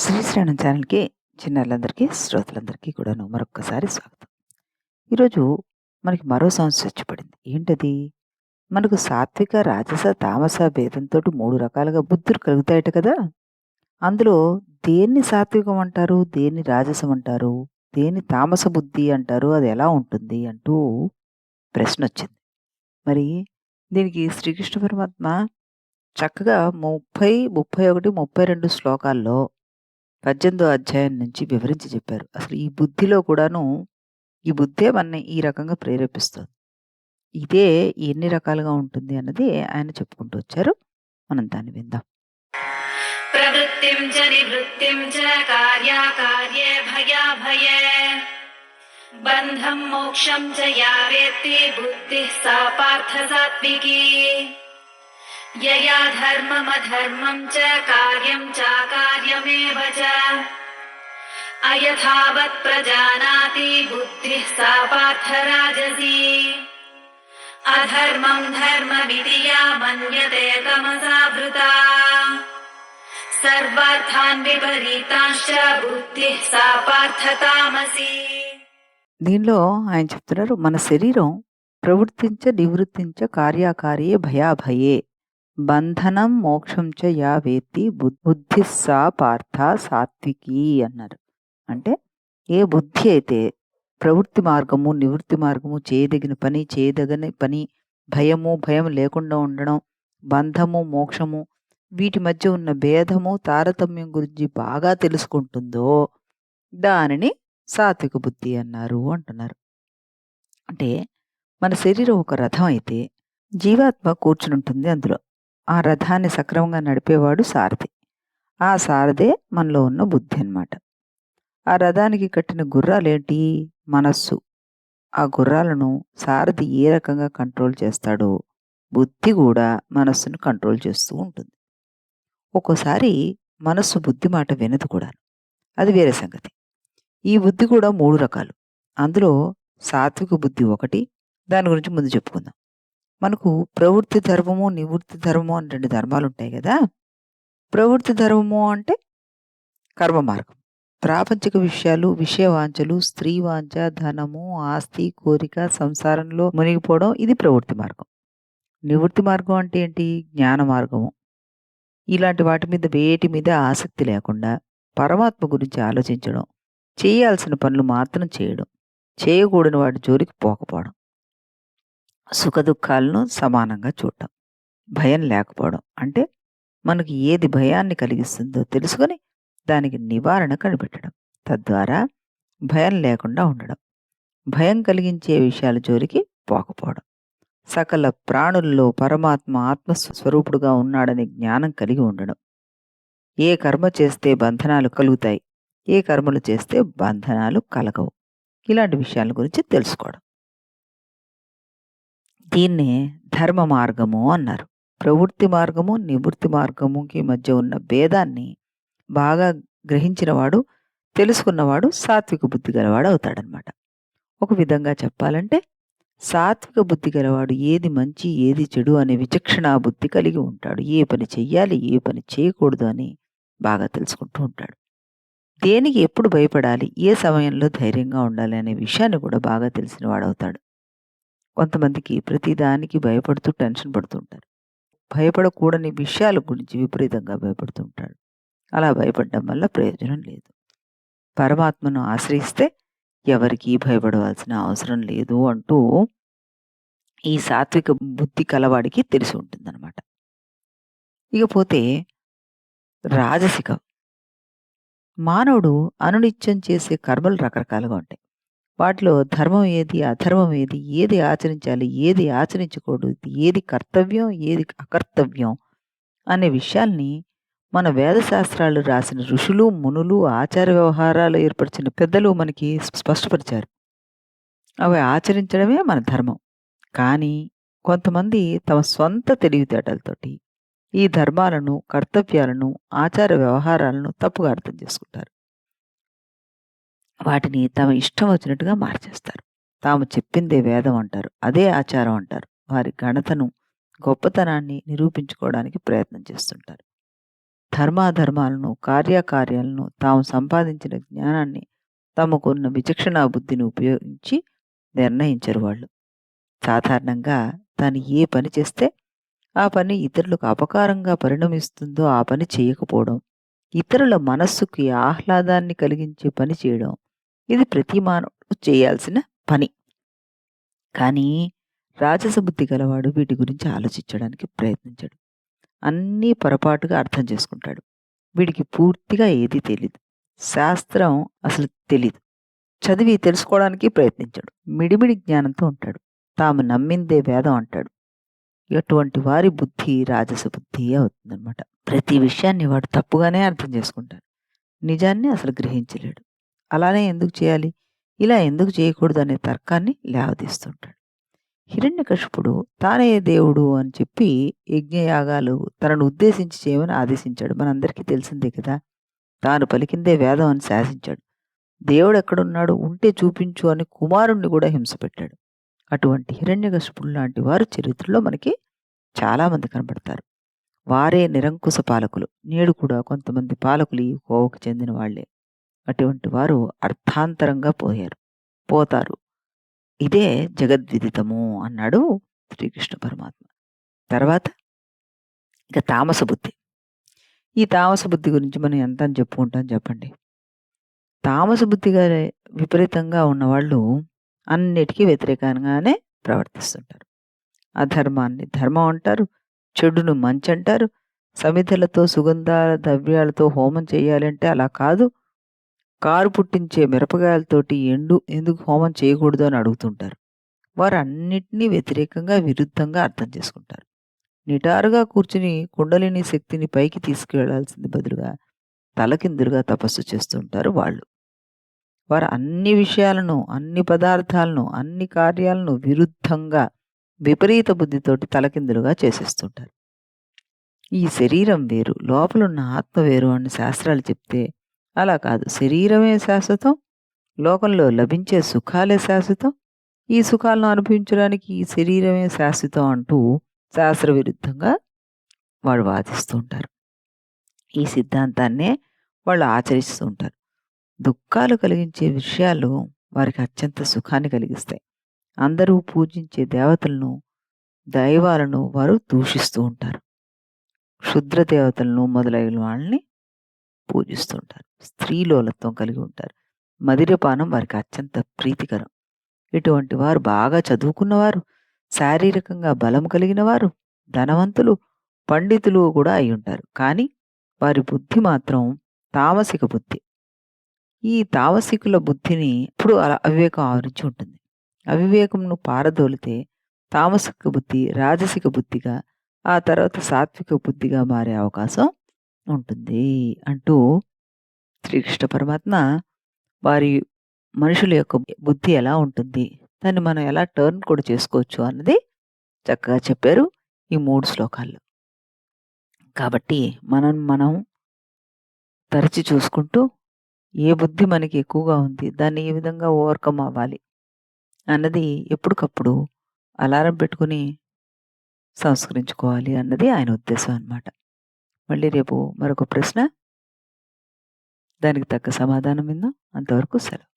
శ్రీశ్రవణం ఛానల్‌కి చిన్నారులందరికీ, శ్రోతలందరికీ కూడాను మరొక్కసారి స్వాగతం. ఈరోజు మనకి మరో సమస్య వచ్చి పడింది. ఏంటది? మనకు సాత్విక, రాజస, తామస భేదంతోటి 3 రకాలుగా బుద్ధులు కలుగుతాయట కదా! అందులో దేన్ని సాత్వికం అంటారు? దేన్ని రాజసం అంటారు? దేన్ని తామస బుద్ధి అంటారు? అది ఎలా ఉంటుంది? అంటూ ప్రశ్నొచ్చింది. మరి దీనికి శ్రీకృష్ణ పరమాత్మ చక్కగా 30, 31, 32 శ్లోకాల్లో 18దో అధ్యాయం నుంచి వివరించి చెప్పారు. అసలు ఈ బుద్ధిలో కూడాను ఈ బుద్ధే మనని ఈ రకంగా ప్రేరేపిస్తుంది. ఇదే ఎన్ని రకాలుగా ఉంటుంది అన్నది ఆయన చెప్పుకుంటూ వచ్చారు. మనం దాన్ని విందాం. ప్రవృత్తిం చ నివృత్తిం చ కార్యాకార్యే భయాభయే బంధం మోక్షం చ యా వేత్తి బుద్ధిః సా పార్థ సాత్వికీ యయా ధర్మమధర్మం చ కార్యం చాకార్యమేవ చ అయథావత్ ప్రజానాతి బుద్ధిః సా పార్థ రాజసీ అధర్మం ధర్మమితి యా మన్యతే తమసావృతా సర్వార్థాన్ విపరీతాంశ్చ బుద్ధిః సా పార్థ తామసీ. దీనిలో ఆయన చెప్తున్నారు, మన శరీరం ప్రవృత్తించ నివృత్తించ కార్యాకార్యే భయాభయే బంధనం మోక్షం చ యా వేత్తి బుద్ధి సా పార్థ సాత్వికీ అన్నారు. అంటే ఏ బుద్ధి అయితే ప్రవృత్తి మార్గము, నివృత్తి మార్గము, చేయదగిన పని, చేయదగని పని, భయం లేకుండా ఉండడం, బంధము, మోక్షము వీటి మధ్య ఉన్న భేదము, తారతమ్యం గురించి బాగా తెలుసుకుంటుందో దానిని సాత్విక బుద్ధి అన్నారు అంటున్నారు. అంటే మన శరీరం ఒక రథం అయితే జీవాత్మ కూర్చునుంటుంది అందులో. ఆ రథాన్ని సక్రమంగా నడిపేవాడు సారథి. ఆ సారథే మనలో ఉన్న బుద్ధి అన్నమాట. ఆ రథానికి కట్టిన గుర్రాలేంటి? మనస్సు. ఆ గుర్రాలను సారథి ఏ రకంగా కంట్రోల్ చేస్తాడో బుద్ధి కూడా మనస్సును కంట్రోల్ చేస్తూ ఉంటుంది. ఒక్కోసారి మనస్సు బుద్ధి మాట వినదు కూడా. అది వేరే సంగతి. ఈ బుద్ధి కూడా 3 రకాలు. అందులో సాత్విక బుద్ధి ఒకటి. దాని గురించి ముందు చెప్పుకుందాం. మనకు ప్రవృత్తి ధర్మము, నివృత్తి ధర్మము అని 2 ధర్మాలుంటాయి గదా! ప్రవృత్తి ధర్మము అంటే కర్మ మార్గం. ప్రాపంచిక విషయాలు, విషయ వాంఛలు, స్త్రీ వాంఛ, ధనము, ఆస్తి, కోరిక, సంసారంలో మునిగిపోవడం ఇది ప్రవృత్తి మార్గం. నివృత్తి మార్గం అంటే ఏంటి? జ్ఞాన మార్గము. ఇలాంటి వాటి మీద వేటి మీద ఆసక్తి లేకుండా పరమాత్మ గురించి ఆలోచించడం, చేయాల్సిన పనులు మాత్రం చేయడం, చేయకూడని వాటి జోలికి పోకపోవడం, సుఖదుఖాలను సమానంగా చూడటం, భయం లేకపోవడం. అంటే మనకి ఏది భయాన్ని కలిగిస్తుందో తెలుసుకొని దానికి నివారణ కనిపెట్టడం, తద్వారా భయం లేకుండా ఉండడం, భయం కలిగించే విషయాల జోలికి పోకపోవడం, సకల ప్రాణుల్లో పరమాత్మ ఆత్మస్వరూపుడుగా ఉన్నాడనే జ్ఞానం కలిగి ఉండడం, ఏ కర్మ చేస్తే బంధనాలు కలుగుతాయి, ఏ కర్మలు చేస్తే బంధనాలు కలగవు, ఇలాంటి విషయాల గురించి తెలుసుకోవడం. దీన్నే ధర్మ మార్గము అన్నారు. ప్రవృత్తి మార్గము, నివృత్తి మార్గముకి మధ్య ఉన్న భేదాన్ని బాగా గ్రహించినవాడు, తెలుసుకున్నవాడు సాత్విక బుద్ధి గలవాడు అవుతాడనమాట. ఒక విధంగా చెప్పాలంటే సాత్విక బుద్ధి గలవాడు ఏది మంచి, ఏది చెడు అనే విచక్షణా బుద్ధి కలిగి ఉంటాడు. ఏ పని చెయ్యాలి, ఏ పని చేయకూడదు అని బాగా తెలుసుకుంటూ ఉంటాడు. దేనికి ఎప్పుడు భయపడాలి, ఏ సమయంలో ధైర్యంగా ఉండాలి అనే విషయాన్ని కూడా బాగా తెలిసిన వాడవుతాడు. కొంతమందికి ప్రతిదానికి భయపడుతూ టెన్షన్ పడుతూ ఉంటారు. భయపడకూడని విషయాల గురించి విపరీతంగా భయపడుతూ ఉంటాడు. అలా భయపడడం వల్ల ప్రయోజనం లేదు. పరమాత్మను ఆశ్రయిస్తే ఎవరికీ భయపడవలసిన అవసరం లేదు అంటూ ఈ సాత్విక బుద్ధి కలవాడికి తెలిసి ఉంటుందన్నమాట. ఇకపోతే రాజసికం. మానవుడు అనునిత్యం చేసే కర్మలు రకరకాలుగా ఉంటాయి. వాటిలో ధర్మం ఏది, అధర్మం ఏది, ఏది ఆచరించాలి, ఏది ఆచరించకూడదు, ఏది కర్తవ్యం, ఏది అకర్తవ్యం అనే విషయాల్ని మన వేదశాస్త్రాలు రాసిన ఋషులు, మునులు, ఆచార వ్యవహారాలు ఏర్పరిచిన పెద్దలు మనకి స్పష్టపరిచారు. అవి ఆచరించడమే మన ధర్మం. కానీ కొంతమంది తమ స్వంత తెలివితేటలతోటి ఈ ధర్మాలను, కర్తవ్యాలను, ఆచార వ్యవహారాలను తప్పుగా అర్థం చేసుకుంటారు. వాటిని తమ ఇష్టం వచ్చినట్టుగా మార్చేస్తారు. తాము చెప్పిందే వేదం అంటారు. అదే ఆచారం అంటారు. వారి ఘనతను, గొప్పతనాన్ని నిరూపించుకోవడానికి ప్రయత్నం చేస్తుంటారు. ధర్మాధర్మాలను, కార్యాకార్యాలను, తాము సంపాదించిన జ్ఞానాన్ని, తమకున్న విచక్షణా బుద్ధిని ఉపయోగించి నిర్ణయించరు వాళ్ళు. సాధారణంగా తాను ఏ పని చేస్తే ఆ పని ఇతరులకు అపకారంగా పరిణమిస్తుందో ఆ పని చేయకపోవడం, ఇతరుల మనస్సుకి ఆహ్లాదాన్ని కలిగించే పని చేయడం, ఇది ప్రతి మానవుడు చేయాల్సిన పని. కానీ రాజస బుద్ధి గలవాడు వీటి గురించి ఆలోచించడానికి ప్రయత్నించడు. అన్నీ పొరపాటుగా అర్థం చేసుకుంటాడు. వీడికి పూర్తిగా ఏదీ తెలీదు. శాస్త్రం అసలు తెలీదు. చదివి తెలుసుకోవడానికి ప్రయత్నించడు. మిడిమిడి జ్ఞానంతో ఉంటాడు. తాము నమ్మిందే వేదం అంటాడు. ఇటువంటి వారి బుద్ధి రాజస బుద్ధి అవుతుందన్నమాట. ప్రతి విషయాన్ని వాడు తప్పుగానే అర్థం చేసుకుంటాడు. నిజాన్ని అసలు గ్రహించలేడు. అలానే ఎందుకు చేయాలి, ఇలా ఎందుకు చేయకూడదు అనే తర్కాన్ని లేవదీస్తుంటాడు. హిరణ్యకశిపుడు తానే దేవుడు అని చెప్పి యజ్ఞయాగాలు తనను ఉద్దేశించి చేయమని ఆదేశించాడు. మనందరికీ తెలిసిందే కదా. తాను పలికిందే వేదం అని శాసించాడు. దేవుడు ఎక్కడున్నాడు, ఉంటే చూపించు అని కుమారుణ్ణి కూడా హింస పెట్టాడు. అటువంటి హిరణ్యకశిపుడు లాంటి వారు చరిత్రలో మనకి చాలామంది కనబడతారు. వారే నిరంకుశ పాలకులు. నేడు కూడా కొంతమంది పాలకులు ఈ కోవకు చెందిన వాళ్లే. అటువంటి వారు అర్థాంతరంగా పోతారు. ఇదే జగద్విదితము అన్నాడు శ్రీకృష్ణ పరమాత్మ. తర్వాత ఇక తామస బుద్ధి. ఈ తామస బుద్ధి గురించి మనం ఎంత అని చెప్పుకుంటాం చెప్పండి. తామస బుద్ధిగా విపరీతంగా ఉన్నవాళ్ళు అన్నిటికీ వ్యతిరేకంగానే ప్రవర్తిస్తుంటారు. అధర్మాన్ని ధర్మం అంటారు, చెడును మంచి అంటారు, సమిధలతో సుగంధ ద్రవ్యాలతో హోమం చేయాలంటే అలా కాదు, కారు పుట్టించే మిరపకాయలతోటి ఎందుకు హోమం చేయకూడదు అని అడుగుతుంటారు. వారు అన్నిటినీ వ్యతిరేకంగా విరుద్ధంగా అర్థం చేసుకుంటారు. నిటారుగా కూర్చుని కుండలిని శక్తిని పైకి తీసుకువెళ్లాల్సింది బదులుగా తలకిందులుగా తపస్సు చేస్తుంటారు వాళ్ళు. వారు అన్ని విషయాలను, అన్ని పదార్థాలను, అన్ని కార్యాలను విరుద్ధంగా విపరీత బుద్ధితోటి తలకిందులుగా చేసేస్తుంటారు. ఈ శరీరం వేరు, లోపలున్న ఆత్మ వేరు అని శాస్త్రాలు చెప్తే అలా కాదు. శరీరమే శాశ్వతం, లోకంలో లభించే సుఖాలే శాశ్వతం, ఈ సుఖాలను అనుభవించడానికి ఈ శరీరమే శాశ్వతం అంటూ శాస్త్ర విరుద్ధంగా వాళ్ళు వాదిస్తూ ఉంటారు. ఈ సిద్ధాంతాన్నే వాళ్ళు ఆచరిస్తూ ఉంటారు. దుఃఖాలు కలిగించే విషయాలు వారికి అత్యంత సుఖాన్ని కలిగిస్తాయి. అందరూ పూజించే దేవతలను, దైవాలను వారు దూషిస్తూ ఉంటారు. క్షుద్ర దేవతలను మొదలైన వాళ్ళని పూజిస్తూ ఉంటారు. స్త్రీలోలత్వం కలిగి ఉంటారు. మదిరపానం వారికి అత్యంత ప్రీతికరం. ఇటువంటి వారు బాగా చదువుకున్నవారు, శారీరకంగా బలం కలిగిన వారు, ధనవంతులు, పండితులు కూడా అయి ఉంటారు. కానీ వారి బుద్ధి మాత్రం తామసిక బుద్ధి. ఈ తామసికుల బుద్ధిని ఇప్పుడు అవివేకం ఆవరించి ఉంటుంది. అవివేకంను పారదోలితే తామసిక బుద్ధి రాజసిక బుద్ధిగా, ఆ తర్వాత సాత్విక బుద్ధిగా మారే అవకాశం ఉంటుంది అంటూ శ్రీకృష్ణ పరమాత్మ వారి మనుషుల యొక్క బుద్ధి ఎలా ఉంటుంది, దాన్ని మనం ఎలా టర్న్ కూడా చేసుకోవచ్చు అన్నది చక్కగా చెప్పారు ఈ 3 శ్లోకాల్లో. కాబట్టి మనం తరచి చూసుకుంటూ ఏ బుద్ధి మనకి ఎక్కువగా ఉంది, దాన్ని ఏ విధంగా ఓవర్కమ్ అవ్వాలి అన్నది ఎప్పటికప్పుడు అలారం పెట్టుకుని సంస్కరించుకోవాలి అన్నది ఆయన ఉద్దేశం అన్నమాట. మళ్ళీ రేపు మరొక ప్రశ్న, దానికి తగ్గ సమాధానం విందాం. అంతవరకు సెలవు.